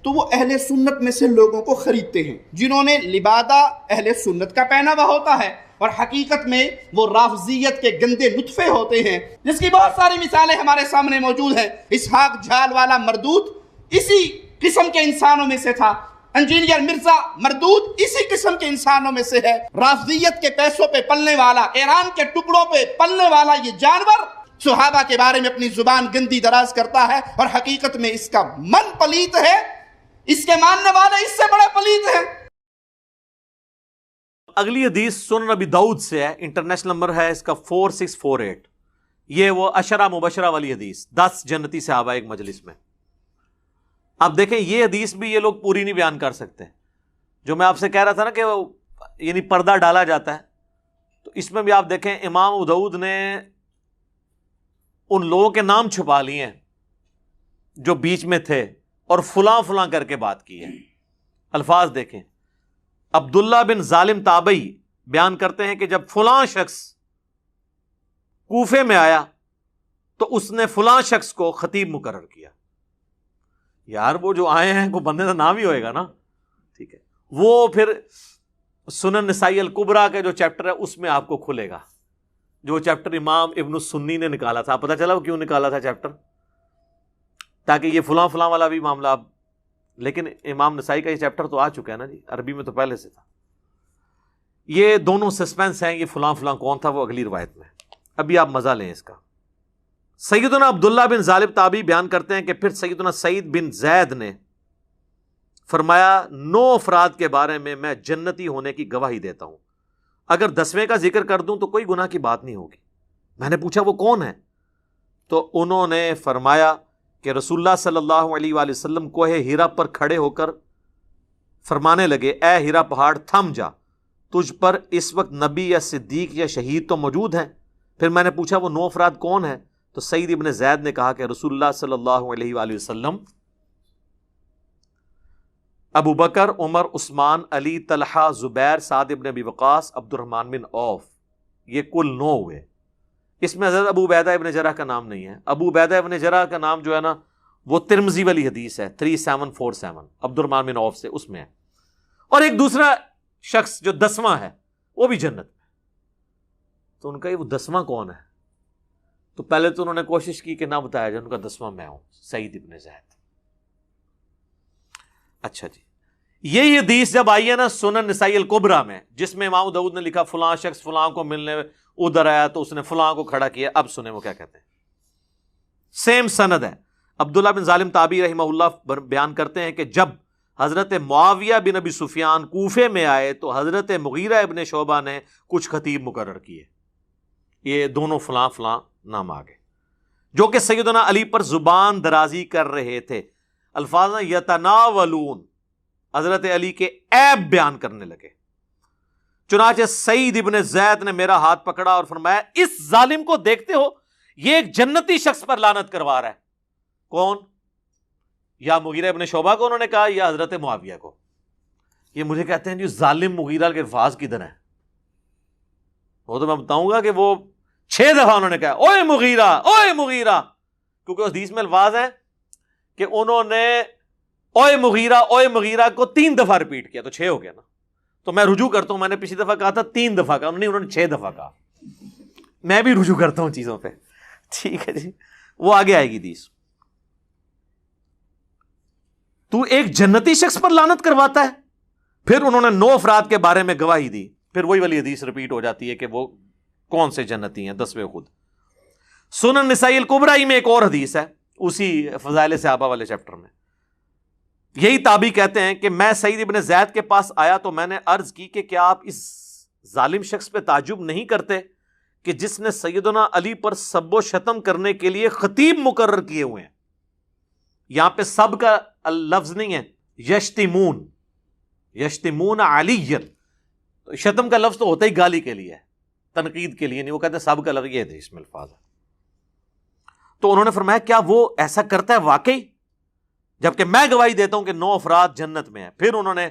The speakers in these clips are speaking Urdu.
تو وہ اہل سنت میں سے لوگوں کو خریدتے ہیں جنہوں نے لبادہ اہل سنت کا پہنا ہوا ہوتا ہے، اور حقیقت میں وہ رافضیت کے گندے نطفے ہوتے ہیں، جس کی بہت ساری مثالیں ہمارے سامنے موجود ہیں۔ اسحاق جھال والا مردود اسی قسم کے انسانوں میں سے تھا، انجینئر مرزا مردود اسی قسم کے انسانوں میں سے ہے۔ رافضیت کے پیسوں پہ پلنے والا، ایران کے ٹکڑوں پہ پلنے والا یہ جانور صحابہ کے بارے میں اپنی زبان گندی دراز کرتا ہے، اور حقیقت میں اس کا من پلیت ہے، اس کے ماننے والے اس سے بڑے پلیت ہیں۔ اگلی حدیث سنن ابی داؤد سے ہے، انٹرنیشنل نمبر ہے اس کا 4648۔ یہ وہ عشرہ مبشرہ والی حدیث، 10 جنتی صحابہ ایک مجلس میں۔ اب دیکھیں یہ حدیث بھی یہ لوگ پوری نہیں بیان کر سکتے، جو میں آپ سے کہہ رہا تھا نا کہ یعنی پردہ ڈالا جاتا ہے، تو اس میں بھی آپ دیکھیں امام ابو داؤد نے ان لوگوں کے نام چھپا لیے ہیں جو بیچ میں تھے اور فلاں فلاں کر کے بات کی ہے۔ الفاظ دیکھیں، عبداللہ بن ظالم تابعی بیان کرتے ہیں کہ جب فلاں شخص کوفے میں آیا تو اس نے فلاں شخص کو خطیب مقرر کیا۔ یار وہ جو آئے ہیں وہ بندے کا نام ہی ہوئے گا نا، ٹھیک ہے۔ وہ پھر سنن نسائی الکبریٰ کا جو چیپٹر ہے اس میں آپ کو کھلے گا، جو چیپٹر امام ابن السنی نے نکالا تھا۔ پتہ چلا وہ کیوں نکالا تھا چیپٹر؟ تاکہ یہ فلاں فلاں والا بھی معاملہ اب، لیکن امام نسائی کا یہ چیپٹر تو آ چکا ہے نا جی، عربی میں تو پہلے سے تھا۔ یہ دونوں سسپینس ہیں، یہ فلاں فلاں کون تھا وہ اگلی روایت میں، ابھی آپ مزہ لیں اس کا۔ سیدنا عبداللہ بن ظالب تابعی بیان کرتے ہیں کہ پھر سیدنا سعید بن زید نے فرمایا 9 افراد کے بارے میں جنتی ہونے کی گواہی دیتا ہوں، اگر 10ویں کا ذکر کر دوں تو کوئی گناہ کی بات نہیں ہوگی۔ میں نے پوچھا وہ کون ہے؟ تو انہوں نے فرمایا کہ رسول اللہ صلی اللہ علیہ وآلہ وسلم کوہ ہیرا پر کھڑے ہو کر فرمانے لگے، اے ہیرا پہاڑ تھم جا، تجھ پر اس وقت نبی یا صدیق یا شہید تو موجود ہیں۔ پھر میں نے پوچھا وہ 9 افراد کون ہیں؟ تو سعید ابن زید نے کہا کہ رسول اللہ صلی اللہ علیہ وآلہ وسلم، ابو بکر، عمر، عثمان، علی، طلحہ، زبیر، سعد ابن ابی وقاص، عبد الرحمن بن عوف، یہ کل 9 ہوئے۔ اس میں حضرت ابو عبیدہ ابن جرح کا نام نہیں ہے۔ ابو عبیدہ ابن جرح کا نام جو ہے نا وہ ترمذی والی حدیث ہے 3747، عبد الرحمن بن عوف سے، اس میں ہے۔ اور ایک دوسرا شخص جو 10واں ہے وہ بھی جنت میں۔ تو ان کا یہ وہ 10واں کون ہے؟ تو پہلے تو انہوں نے کوشش کی کہ نہ بتایا جائے، ان کا 10واں میں ہوں، سعید ابن زید۔ اچھا جی، یہی حدیث جب آئی ہے نا سنن نسائی الکبریٰ میں، جس میں امام داؤد نے لکھا فلاں شخص فلاں کو ملنے ادھر آیا تو اس نے فلاں کو کھڑا کیا، اب سنیں وہ کیا کہتے ہیں۔ سیم سند ہے۔ عبداللہ بن ظالم تابعی رحمہ اللہ بیان کرتے ہیں کہ جب حضرت معاویہ بن ابی سفیان کوفے میں آئے تو حضرت مغیرہ ابن شعبہ نے کچھ خطیب مقرر کیے، یہ دونوں فلاں فلاں نام آگے، جو کہ سیدنا علی پر زبان درازی کر رہے تھے۔ الفاظ یتناولون، حضرت علی کے عیب بیان کرنے لگے۔ چنانچہ سعید ابن زید نے میرا ہاتھ پکڑا اور فرمایا، اس ظالم کو دیکھتے ہو، یہ ایک جنتی شخص پر لعنت کروا رہا ہے۔ کون؟ یا مغیرہ ابن شعبہ کو انہوں نے کہا یا حضرت معاویہ کو۔ یہ مجھے کہتے ہیں جو ظالم مغیرہ کے الفاظ کدھر ہیں؟ وہ تو میں بتاؤں گا کہ وہ 6 دفعہ انہوں نے کہا اوئے مغیرہ، اوئے مغیرہ، کیونکہ اس حدیث میں الفاظ ہیں کہ انہوں نے اوئے مغیرہ، اوئے مغیرہ کو 3 دفعہ ریپیٹ کیا، تو 6 ہو گیا نا۔ تو میں رجوع کرتا ہوں، میں نے پچھلی دفعہ کہا تھا 3 دفعہ کہا، انہوں نے 6 دفعہ کہا۔ میں بھی رجوع کرتا ہوں چیزوں پہ، ٹھیک ہے جی۔ وہ آگے آئے گی حدیث۔ تو ایک جنتی شخص پر لعنت کرواتا ہے؟ پھر انہوں نے 9 افراد کے بارے میں گواہی دی، پھر وہی والی حدیث ریپیٹ ہو جاتی ہے کہ وہ کون سے جنتی ہیں، 10ویں خود۔ سنن نسائی الکبریٰ میں ایک اور حدیث ہے اسی فضائل صحابہ والے چیپٹر میں۔ یہی تابعی کہتے ہیں کہ میں سعید ابن زید کے پاس آیا تو میں نے عرض کی کہ کیا آپ اس ظالم شخص پہ تعجب نہیں کرتے کہ جس نے سیدنا علی پر سب و شتم کرنے کے لیے خطیب مقرر کیے ہوئے ہیں؟ یہاں پہ سب کا لفظ نہیں ہے، یشتمون، یشتمون علی، تو شتم کا لفظ تو ہوتا ہی گالی کے لیے ہے، تنقید کے لیے نہیں، وہ کہتے ہیں سب کا لفظ، یہ تھے اس میں الفاظ ہے۔ تو انہوں نے فرمایا کیا وہ ایسا کرتا ہے واقعی؟ جبکہ میں گواہی دیتا ہوں کہ 9 افراد جنت میں ہیں۔ پھر انہوں نے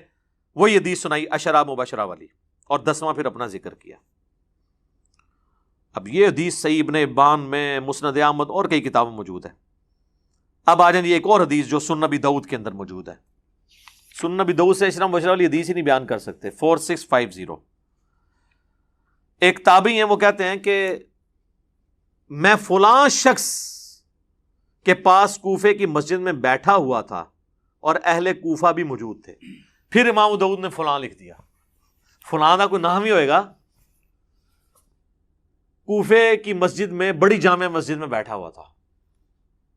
وہی حدیث سنائی عشرہ مبشرہ والی، اور 10واں پھر اپنا ذکر کیا۔ اب یہ حدیث صحیح ابن حبان میں، مسند احمد اور کئی کتابوں موجود ہے۔ اب آ جائیں یہ ایک اور حدیث جو سنن ابی داؤد کے اندر موجود ہے۔ سنن نبی داؤد سے اشرم بشرا والی حدیث ہی نہیں بیان کر سکتے. 4650. ایک تابعی ہیں، وہ کہتے ہیں کہ میں فلاں شخص کے پاس کوفے کی مسجد میں بیٹھا ہوا تھا اور اہل کوفہ بھی موجود تھے. پھر امام داؤد نے فلاں لکھ دیا. فلاں کا کوئی نام ہی ہوئے گا. کوفے کی مسجد میں، بڑی جامع مسجد میں بیٹھا ہوا تھا.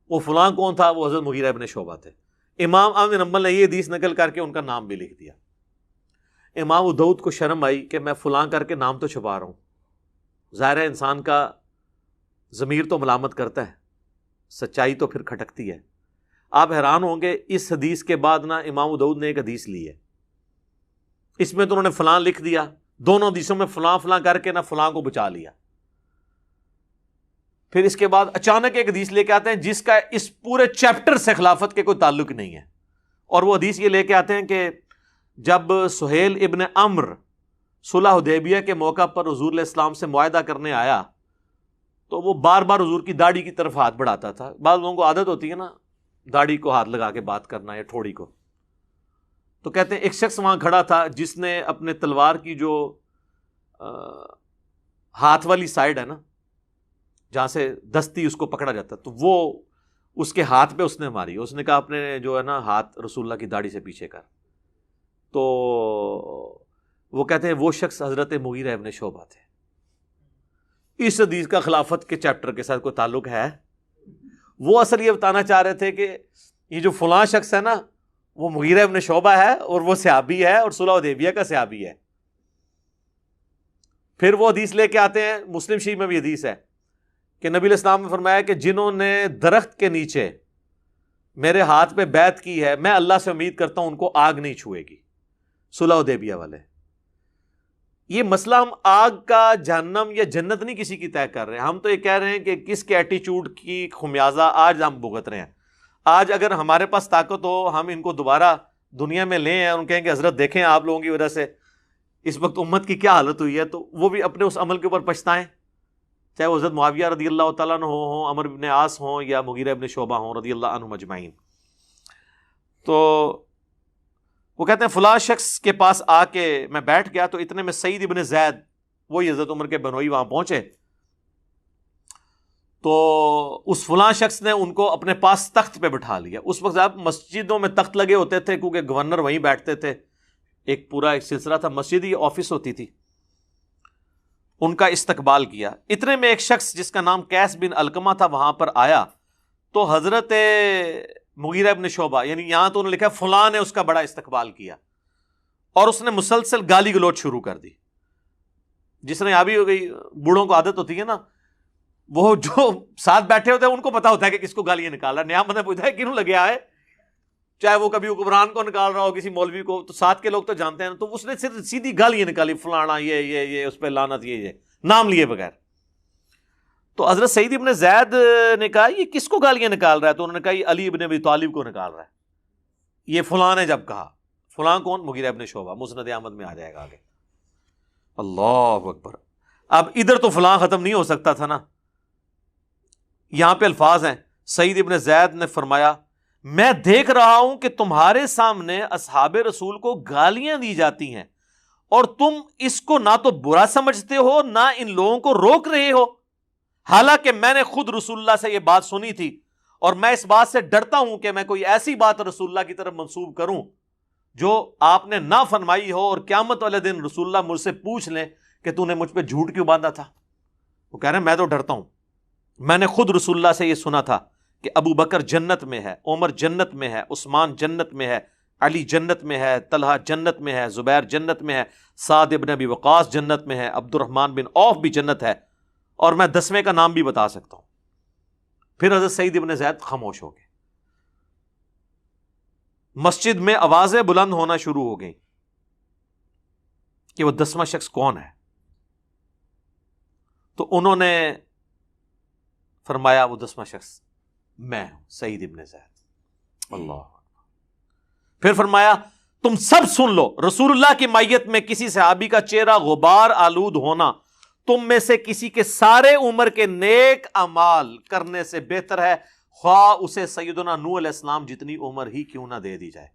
وہ فلاں کون تھا؟ وہ حضرت مغیرہ ابن شعبہ تھے. امام احمد بن حنبل نے یہ حدیث نقل کر کے ان کا نام بھی لکھ دیا. امام داؤد کو شرم آئی کہ میں فلاں کر کے نام تو چھپا رہا ہوں. ظاہر ہے انسان کا ضمیر تو ملامت کرتا ہے، سچائی تو پھر کھٹکتی ہے. آپ حیران ہوں گے، اس حدیث کے بعد نا امام داؤد نے ایک حدیث لی ہے، اس میں تو انہوں نے فلاں لکھ دیا. دونوں حدیثوں میں فلاں فلاں کر کے نا فلاں کو بچا لیا. پھر اس کے بعد اچانک ایک حدیث لے کے آتے ہیں جس کا اس پورے چیپٹر سے خلافت کے کوئی تعلق نہیں ہے. اور وہ حدیث یہ لے کے آتے ہیں کہ جب سہیل ابن عمرو صلح حدیبیہ کے موقع پر حضور علیہ السلام سے معاہدہ کرنے آیا تو وہ بار بار حضور کی داڑھی کی طرف ہاتھ بڑھاتا تھا. بعض لوگوں کو عادت ہوتی ہے نا داڑھی کو ہاتھ لگا کے بات کرنا یا ٹھوڑی کو. تو کہتے ہیں ایک شخص وہاں کھڑا تھا جس نے اپنے تلوار کی جو ہاتھ والی سائڈ ہے نا، جہاں سے دستی اس کو پکڑا جاتا، تو وہ اس کے ہاتھ پہ اس نے ماری. اس نے کہا اپنے جو ہے نا ہاتھ رسول اللہ کی داڑھی سے پیچھے کر. تو وہ کہتے ہیں وہ شخص حضرت مغیرہ ابن شعبہ تھے. اس حدیث کا خلافت کے چیپٹر کے ساتھ کوئی تعلق ہے؟ وہ اصل یہ بتانا چاہ رہے تھے کہ یہ جو فلاں شخص ہے نا وہ مغیرہ ابن شعبہ ہے اور وہ صحابی ہے اور صلح حدیبیہ کا صحابی ہے. پھر وہ حدیث لے کے آتے ہیں، مسلم شریف میں بھی حدیث ہے کہ نبی علیہ السلام نے فرمایا کہ جنہوں نے درخت کے نیچے میرے ہاتھ پہ بیعت کی ہے میں اللہ سے امید کرتا ہوں ان کو آگ نہیں چھوئے گی. صلح حدیبیہ والے. یہ مسئلہ ہم آگ کا جہنم یا جنت نہیں کسی کی طے کر رہے ہیں، ہم تو یہ کہہ رہے ہیں کہ کس کے ایٹیچیوڈ کی خمیازہ آج ہم بھگت رہے ہیں. آج اگر ہمارے پاس طاقت ہو ہم ان کو دوبارہ دنیا میں لیں اور ان کہیں کہ حضرت دیکھیں آپ لوگوں کی وجہ سے اس وقت امت کی کیا حالت ہوئی ہے، تو وہ بھی اپنے اس عمل کے اوپر پچھتائیں، چاہے وہ حضرت معاویہ رضی اللہ تعالیٰ عنہ ہوں، عمر بن عاص ہوں یا مغیرہ ابن شعبہ ہوں رضی اللہ عنہم اجمعین. تو وہ کہتے ہیں فلاں شخص کے پاس آ کے میں بیٹھ گیا تو اتنے میں سعید ابن زید وہی حضرت عمر کے بنوئی وہاں پہنچے. تو اس فلاں شخص نے ان کو اپنے پاس تخت پہ بٹھا لیا. اس وقت آپ مسجدوں میں تخت لگے ہوتے تھے کیونکہ گورنر وہیں بیٹھتے تھے، ایک پورا ایک سلسلہ تھا، مسجد ہی آفس ہوتی تھی. ان کا استقبال کیا. اتنے میں ایک شخص جس کا نام قیس بن علقمہ تھا وہاں پر آیا تو حضرت مغیرہ ابن شعبہ، یعنی یہاں تو انہوں نے لکھا فلاں نے اس کا بڑا استقبال کیا اور اس نے مسلسل گالی گلوچ شروع کر دی. جس نے ابھی ہو گئی، بوڑھوں کو عادت ہوتی ہے نا، وہ جو ساتھ بیٹھے ہوتے ہیں ان کو پتا ہوتا ہے کہ کس کو گالیاں نکال رہا ہے. نیا بندہ پوچھتا ہے کیوں لگے آئے، چاہے وہ کبھی حکمران کو نکال رہا ہو کسی مولوی کو، تو ساتھ کے لوگ تو جانتے ہیں. تو اس نے صرف سیدھی گالیاں نکالی، فلانا یہ اس پہ لعنت، یہ نام لیے بغیر. تو حضرت سعید ابن زید نے کہا یہ کس کو گالیاں نکال رہا ہے؟ تو انہوں نے کہا یہ علی ابن ابی طالب کو نکال رہا ہے. یہ فلاں نے جب کہا، فلاں کون؟ مغیرہ ابن شعبہ، مسند احمد میں آ جائے گا آگے. اللہ اکبر. اب ادھر تو فلاں ختم نہیں ہو سکتا تھا نا، یہاں پہ الفاظ ہیں. سعید ابن زید نے فرمایا میں دیکھ رہا ہوں کہ تمہارے سامنے اصحاب رسول کو گالیاں دی جاتی ہیں اور تم اس کو نہ تو برا سمجھتے ہو نہ ان لوگوں کو روک رہے ہو، حالانکہ میں نے خود رسول اللہ سے یہ بات سنی تھی اور میں اس بات سے ڈرتا ہوں کہ میں کوئی ایسی بات رسول اللہ کی طرف منسوب کروں جو آپ نے نہ فرمائی ہو اور قیامت والے دن رسول اللہ مجھ سے پوچھ لیں کہ تو نے مجھ پہ جھوٹ کیوں باندھا تھا. وہ کہہ رہے ہیں میں تو ڈرتا ہوں، میں نے خود رسول اللہ سے یہ سنا تھا کہ ابو بکر جنت میں ہے، عمر جنت میں ہے، عثمان جنت میں ہے، علی جنت میں ہے، طلحہ جنت میں ہے، زبیر جنت میں ہے، سعد ابن ابی وقاص جنت میں ہے، عبد الرحمن بن عوف بھی جنت ہے، اور میں 10ویں کا نام بھی بتا سکتا ہوں. پھر حضرت سعید ابن زید خاموش ہو گئے. مسجد میں آوازیں بلند ہونا شروع ہو گئیں کہ وہ 10واں شخص کون ہے. تو انہوں نے فرمایا وہ 10واں شخص میں ہوں، سعید ابن زید. اللہ. پھر فرمایا تم سب سن لو، رسول اللہ کی معیت میں کسی صحابی کا چہرہ غبار آلود ہونا تم میں سے کسی کے سارے عمر کے نیک اعمال کرنے سے بہتر ہے، خواہ اسے سیدنا نوح علیہ السلام جتنی عمر ہی کیوں نہ دے دی جائے.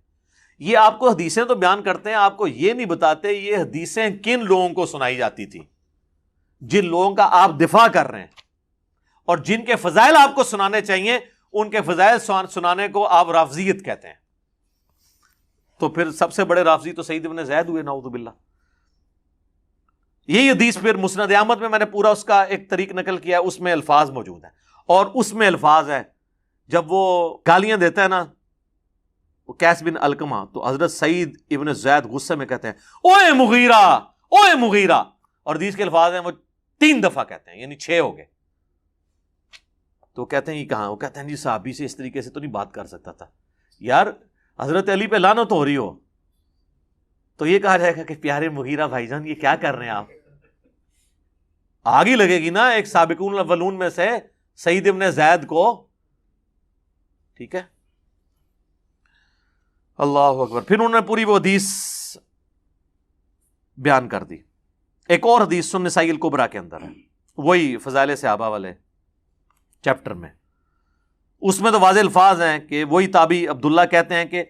یہ آپ کو حدیثیں تو بیان کرتے ہیں، آپ کو یہ نہیں بتاتے یہ حدیثیں کن لوگوں کو سنائی جاتی تھی، جن لوگوں کا آپ دفاع کر رہے ہیں، اور جن کے فضائل آپ کو سنانے چاہیے ان کے فضائل سنانے کو آپ رافضیت کہتے ہیں۔ تو پھر سب سے بڑے رافضی تو سعید ابن زید ہوئے، نعوذ باللہ۔ یہی حدیث پھر مسند احمد میں نے پورا اس کا ایک طریق نقل کیا ہے، اس میں الفاظ موجود ہیں، اور اس میں الفاظ ہے جب وہ گالیاں دیتا ہے نا وہ قیس بن علقمہ، تو حضرت سعید ابن زید غصے میں کہتے ہیں اوئے مغیرہ، اوئے مغیرہ، اور حدیث کے الفاظ ہیں وہ 3 دفعہ کہتے ہیں، یعنی 6 ہو گئے۔ تو کہتے ہیں یہ کہاں؟ وہ کہتے ہیں جی صحابی سے اس طریقے سے تو نہیں بات کر سکتا تھا۔ یار حضرت علی پہ لعنت ہو رہی ہو تو یہ کہا جائے گا کہ پیارے مغیرہ بھائی جان یہ کیا کر رہے ہیں آپ؟ آگ ہی لگے گی نا ایک سابقون الاولون میں سے سعید ابن زید کو، ٹھیک ہے۔ اللہ اکبر۔ پھر انہوں نے پوری وہ حدیث بیان کر دی۔ ایک اور حدیث سنن نسائی الکبریٰ کے اندر ہے، وہی فضائل صحابہ والے چیپٹر میں، اس میں تو واضح الفاظ ہیں کہ وہی تابعی عبداللہ کہتے ہیں کہ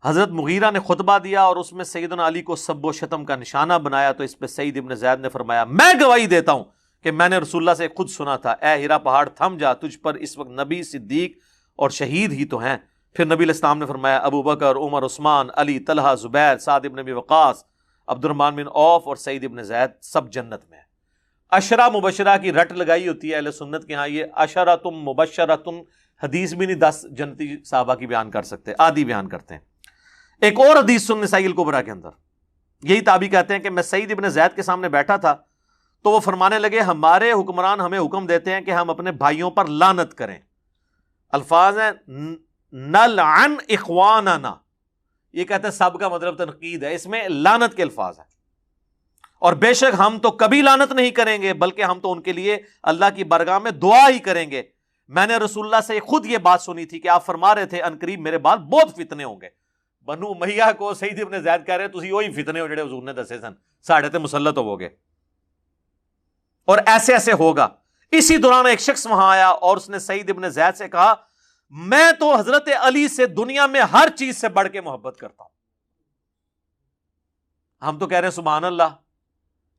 حضرت مغیرہ نے خطبہ دیا اور اس میں سیدنا علی کو سب و شتم کا نشانہ بنایا، تو اس پہ سعید ابن زید نے فرمایا میں گواہی دیتا ہوں کہ میں نے رسول اللہ سے خود سنا تھا، اے ہیرا پہاڑ تھم جا، تجھ پر اس وقت نبی، صدیق اور شہید ہی تو ہیں۔ پھر نبی علیہ السلام نے فرمایا ابو بکر، عمر، عثمان، علی، طلحہ، زبیر، سعد ابن ابی وقاص، عبد الرحمن بن عوف اور سعید ابن زید سب جنت میں ہیں۔ عشرہ مبشرہ کی رٹ لگائی ہوتی ہے اہل سنت کے ہاں، یہ عشرۃ مبشرۃ حدیث بھی نہیں 10 جنتی صحابہ کی بیان کر سکتے، آدھی بیان کرتے ہیں۔ ایک اور حدیث سنن نسائی الکبریٰ کے اندر یہی تابعی کہتے ہیں کہ میں سعید ابن زید کے سامنے بیٹھا تھا تو وہ فرمانے لگے ہمارے حکمران ہمیں حکم دیتے ہیں کہ ہم اپنے بھائیوں پر لعنت کریں۔ الفاظ ہیں نلعن اخواننا، یہ کہتے ہیں سب کا مطلب تنقید ہے، اس میں لعنت کے الفاظ ہیں، اور بے شک ہم تو کبھی لعنت نہیں کریں گے بلکہ ہم تو ان کے لیے اللہ کی بارگاہ میں دعا ہی کریں گے۔ میں نے رسول اللہ سے خود یہ بات سنی تھی کہ آپ فرما رہے تھے عنقریب میرے بعد بہت فتنے ہوں گے۔ بنو امیہ کو سعید ابن زید کہہ رہے تسی وہی فتنے ہو جڑے حضور نے دسے سن، ساڑھے تے مسلط ہو گے، اور ایسے ایسے ہوگا۔ اسی دوران ایک شخص وہاں آیا اور اس نے سعید ابن زید سے کہا میں تو حضرت علی سے دنیا میں ہر چیز سے بڑھ کے محبت کرتا ہوں۔ ہم تو کہہ رہے ہیں سبحان اللہ،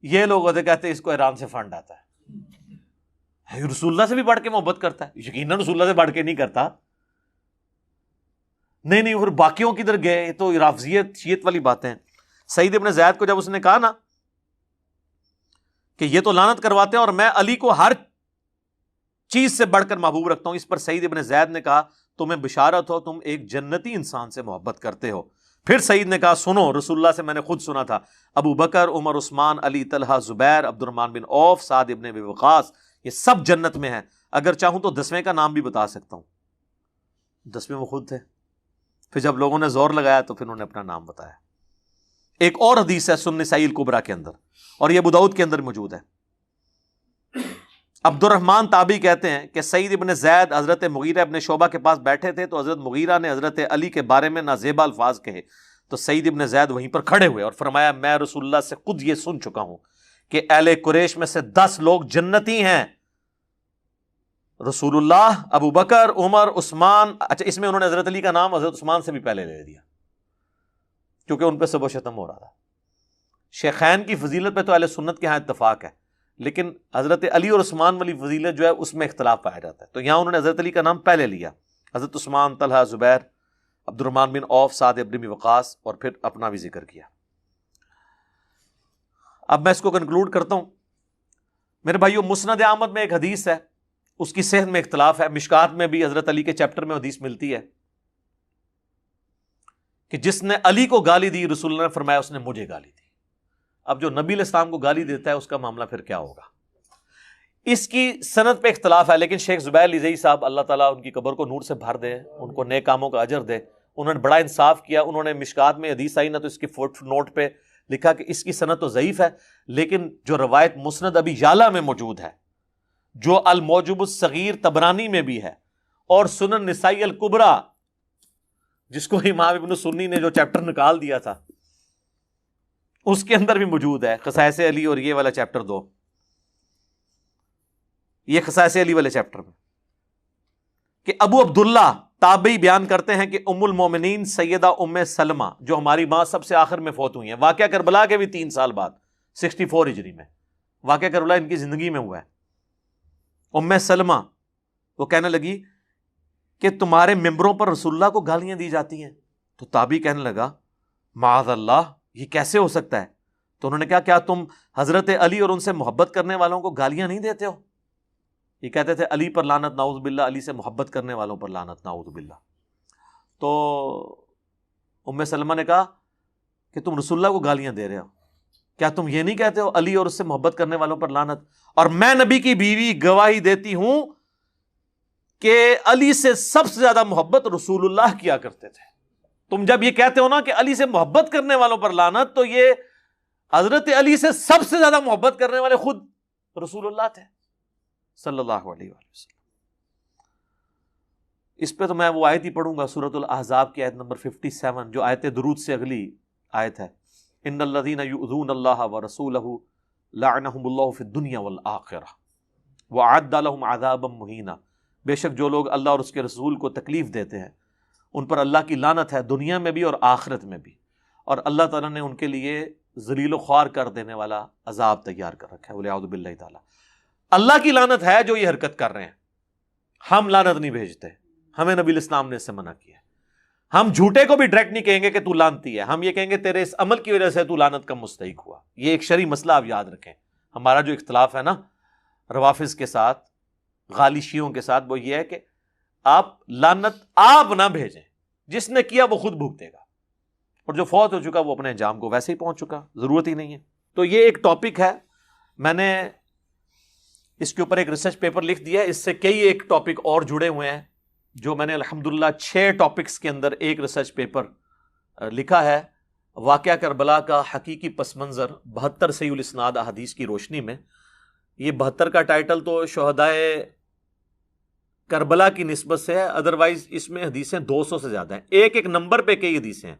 یہ لوگ ہوتے کہتے ہیں اس کو ایران سے فنڈ آتا ہے، رسول اللہ سے بھی بڑھ کے محبت کرتا ہے، یقیناً رسول اللہ سے بڑھ کے نہیں کرتا۔ نہیں اور باقیوں کی ادھر گئے تو رافضیت شیعت والی باتیں۔ سعید ابن زید کو جب اس نے کہا نا کہ یہ تو لعنت کرواتے ہیں اور میں علی کو ہر چیز سے بڑھ کر محبوب رکھتا ہوں، اس پر سعید ابن زید نے کہا تمہیں بشارت ہو تم ایک جنتی انسان سے محبت کرتے ہو۔ پھر سعید نے کہا سنو رسول اللہ سے میں نے خود سنا تھا ابو بکر، عمر، عثمان، علی، طلحہ، زبیر، عبد الرحمن بن عوف، سعد ابن ابی وقاص یہ سب جنت میں ہیں، اگر چاہوں تو 10ویں کا نام بھی بتا سکتا ہوں۔ 10ویں وہ خود تھے۔ پھر جب لوگوں نے زور لگایا تو پھر انہوں نے اپنا نام بتایا۔ ایک اور حدیث ہے سنن نسائی الکبریٰ کے اندر اور یہ ابو داؤد کے اندر موجود ہے۔ عبد الرحمن تابعی کہتے ہیں کہ سعید ابن زید حضرت مغیرہ ابن شعبہ کے پاس بیٹھے تھے تو حضرت مغیرہ نے حضرت علی کے بارے میں نازیبا الفاظ کہے تو سعید ابن زید وہیں پر کھڑے ہوئے اور فرمایا میں رسول اللہ سے خود یہ سن چکا ہوں کہ اہل قریش میں سے 10 لوگ جنتی ہیں، رسول اللہ، ابو بکر، عمر، عثمان۔ اچھا اس میں انہوں نے حضرت علی کا نام حضرت عثمان سے بھی پہلے لے دیا کیونکہ ان پہ سب و شتم ہو رہا تھا۔ شیخین کی فضیلت پہ تو اہل سنت کے ہاں اتفاق ہے، لیکن حضرت علی اور عثمان والی فضیلت جو ہے اس میں اختلاف پایا جاتا ہے، تو یہاں انہوں نے حضرت علی کا نام پہلے لیا، حضرت عثمان، طلحہ، زبیر، عبد الرحمن بن عوف، سعد ابن ابی وقاص، اور پھر اپنا بھی ذکر کیا۔ اب میں اس کو کنکلوڈ کرتا ہوں میرے بھائیو۔ مسند احمد میں ایک حدیث ہے، اس کی صحت میں اختلاف ہے، مشکات میں بھی حضرت علی کے چیپٹر میں حدیث ملتی ہے کہ جس نے علی کو گالی دی رسول اللہ نے فرمایا اس نے مجھے گالی دی۔ اب جو نبی علیہ السلام کو گالی دیتا ہے اس کا معاملہ پھر کیا ہوگا؟ اس کی سند پہ اختلاف ہے، لیکن شیخ زبیر لیزئی صاحب اللہ تعالیٰ ان کی قبر کو نور سے بھر دے، ان کو نیک کاموں کا اجر دے، انہوں نے بڑا انصاف کیا۔ انہوں نے مشکات میں حدیث آئی نا تو اس کی فوٹ نوٹ پہ لکھا کہ اس کی سند تو ضعیف ہے، لیکن جو روایت مسند ابی یعلا میں موجود ہے، جو الموجب الصغیر طبرانی میں بھی ہے، اور سنن نسائی الکبریٰ جس کو امام ابن سنی نے جو چیپٹر نکال دیا تھا اس کے اندر بھی موجود ہے، خصائص علی اور یہ والا چیپٹر 2، یہ خصائص علی والے چیپٹر میں، کہ ابو عبداللہ تابعی بیان کرتے ہیں کہ ام المومنین سیدہ ام سلمہ جو ہماری ماں سب سے آخر میں فوت ہوئی ہیں، واقعہ کربلا کے بھی 3 سال بعد 64 ہجری میں واقعہ کربلا ان کی زندگی میں ہوا ہے. ام سلمہ وہ کہنے لگی کہ تمہارے ممبروں پر رسول اللہ کو گالیاں دی جاتی ہیں. تو تابعی کہنے لگا معاذ اللہ، یہ کیسے ہو سکتا ہے؟ تو انہوں نے کہا کیا تم حضرت علی اور ان سے محبت کرنے والوں کو گالیاں نہیں دیتے ہو؟ یہ کہتے تھے علی پر لعنت نعوذ باللہ، علی سے محبت کرنے والوں پر لعنت نعوذ باللہ. تو ام سلمہ نے کہا کہ تم رسول اللہ کو گالیاں دے رہے ہو، کیا تم یہ نہیں کہتے ہو علی اور اس سے محبت کرنے والوں پر لعنت؟ اور میں نبی کی بیوی گواہی دیتی ہوں کہ علی سے سب سے زیادہ محبت رسول اللہ کیا کرتے تھے. تم جب یہ کہتے ہو نا کہ علی سے محبت کرنے والوں پر لعنت، تو یہ حضرت علی سے سب سے زیادہ محبت کرنے والے خود رسول اللہ تھے صلی اللہ علیہ وآلہ وسلم. اس پہ تو میں وہ آیت ہی پڑھوں گا، سورۃ الاحزاب کی آیت نمبر 57 جو آیت درود سے اگلی آیت ہے. ان الذین یؤذون اللہ ورسولہ لعنہم اللہ فی الدنیا والآخرہ وأعد لهم عذابا مہینا. بے شک جو لوگ اللہ اور اس کے رسول کو تکلیف دیتے ہیں ان پر اللہ کی لعنت ہے دنیا میں بھی اور آخرت میں بھی، اور اللہ تعالیٰ نے ان کے لیے ذلیل و خوار کر دینے والا عذاب تیار کر رکھا ہے. والعیاذ باللہ تعالیٰ اللہ کی لعنت ہے جو یہ حرکت کر رہے ہیں. ہم لعنت نہیں بھیجتے، ہمیں نبی الاسلام نے اس سے منع کیا ہے. ہم جھوٹے کو بھی ڈائریکٹ نہیں کہیں گے کہ تو لعنتی ہے، ہم یہ کہیں گے تیرے اس عمل کی وجہ سے تو لعنت کا مستحق ہوا. یہ ایک شرعی مسئلہ آپ یاد رکھیں. ہمارا جو اختلاف ہے نا روافظ کے ساتھ، غالی شیعوں کے ساتھ، وہ یہ ہے کہ آپ لعنت آپ نہ بھیجیں، جس نے کیا وہ خود بھگتے گا، اور جو فوت ہو چکا وہ اپنے انجام کو ویسے ہی پہنچ چکا، ضرورت ہی نہیں ہے. تو یہ ایک ٹاپک ہے، میں نے اس کے اوپر ایک ریسرچ پیپر لکھ دیا ہے. اس سے کئی ایک ٹاپک اور جڑے ہوئے ہیں جو میں نے الحمدللہ 6 ٹاپکس کے اندر ایک ریسرچ پیپر لکھا ہے. واقعہ کربلا کا حقیقی پس منظر 72 صحیح الاسناد احادیث کی روشنی میں. یہ 72 کا ٹائٹل تو شہدائے کربلا کی نسبت سے ہے، ادروائز اس میں حدیثیں 200 سے زیادہ ہیں. ایک ایک نمبر پہ کئی حدیثیں ہیں.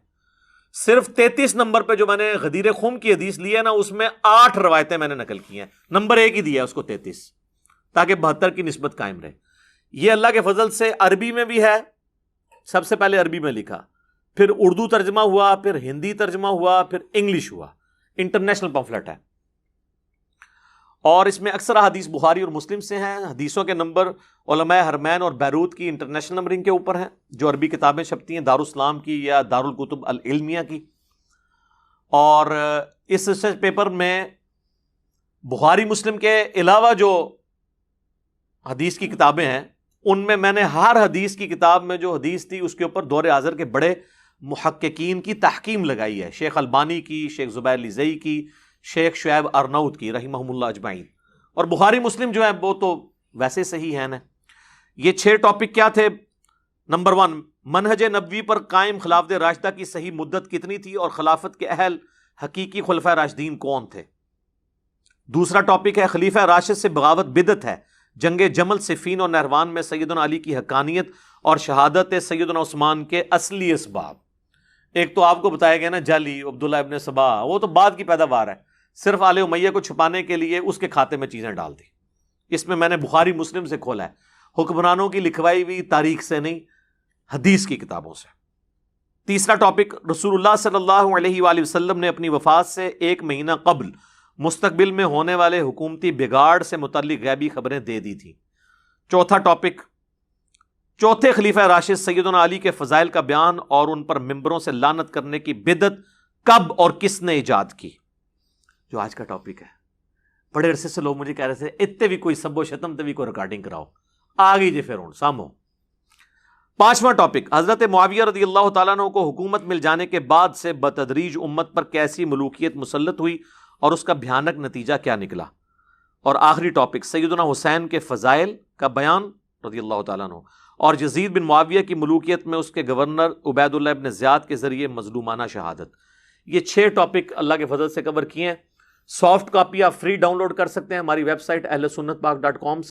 صرف 33 نمبر پہ جو میں نے غدیر خم کی حدیث لی ہے نا، اس میں 8 روایتیں میں نے نقل کی ہیں. نمبر 1 ہی دیا ہے اس کو 33، تاکہ 72 کی نسبت قائم رہے. یہ اللہ کے فضل سے عربی میں بھی ہے، سب سے پہلے عربی میں لکھا، پھر اردو ترجمہ ہوا، پھر ہندی ترجمہ ہوا، پھر انگلش ہوا. انٹرنیشنل پمفلٹ ہے، اور اس میں اکثر حدیث بخاری اور مسلم سے ہیں. حدیثوں کے نمبر علماء حرمین اور بیروت کی انٹرنیشنل نمبرنگ کے اوپر ہیں، جو عربی کتابیں چھپتی ہیں دارالاسلام کی یا دارالکتب العلمیہ کی. اور اس ریسرچ پیپر میں بخاری مسلم کے علاوہ جو حدیث کی کتابیں ہیں ان میں میں نے ہر حدیث کی کتاب میں جو حدیث تھی اس کے اوپر دور حاضر کے بڑے محققین کی تحقیم لگائی ہے. شیخ البانی کی، شیخ زبیر لیزئی کی، شیخ شعیب ارناؤت کی رحمہم اللہ اجمعین. اور بخاری مسلم جو ہے وہ تو ویسے صحیح ہیں نا. یہ 6 ٹاپک کیا تھے؟ نمبر 1، منہج نبوی پر قائم خلافت راشدہ کی صحیح مدت کتنی تھی اور خلافت کے اہل حقیقی خلفۂ راشدین کون تھے. دوسرا ٹاپک ہے خلیفہ راشد سے بغاوت بدعت ہے، جنگ جمل، صفین اور نہروان میں سیدنا علی کی حقانیت اور شہادت سیدنا عثمان کے اصلی اسباب. ایک تو آپ کو بتایا گیا نا جعلی عبداللہ ابن سبا، وہ تو بعد کی پیداوار ہے، صرف آل امیہ کو چھپانے کے لیے اس کے کھاتے میں چیزیں ڈال دی. اس میں نے بخاری مسلم سے کھولا ہے، حکمرانوں کی لکھوائی ہوئی تاریخ سے نہیں، حدیث کی کتابوں سے. تیسرا ٹاپک، رسول اللہ صلی اللہ علیہ وآلہ وسلم نے اپنی وفات سے 1 مہینہ قبل مستقبل میں ہونے والے حکومتی بگاڑ سے متعلق غیبی خبریں دے دی تھیں. چوتھا ٹاپک، چوتھے خلیفہ راشد سیدنا علی کے فضائل کا بیان اور ان پر ممبروں سے لعنت کرنے کی بدعت کب اور کس نے ایجاد کی، جو آج کا ٹاپک ہے. بڑے عرصے سے لوگ مجھے کہہ رہے تھے اتنے بھی کوئی سب و شتم تے بھی کوئی ریکارڈنگ کراؤ، آ گئی جی پھر ہوں سامو. پانچواں ٹاپک، حضرت معاویہ رضی اللہ تعالیٰ عنہ کو حکومت مل جانے کے بعد سے بتدریج امت پر کیسی ملوکیت مسلط ہوئی اور اس کا بھیانک نتیجہ کیا نکلا. اور آخری ٹاپک، سیدنا حسین کے فضائل کا بیان رضی اللہ تعالیٰ عنہ اور یزید بن معاویہ کی ملوکیت میں اس کے گورنر عبید اللہ ابن زیاد کے ذریعے مظلومانہ شہادت. یہ 6 ٹاپک اللہ کے فضل سے کور کیے ہیں. سافٹ کاپی آپ فری ڈاؤن لوڈ کر سکتے ہیں ہماری ویب سائٹ اہلسنتپاک.com سے.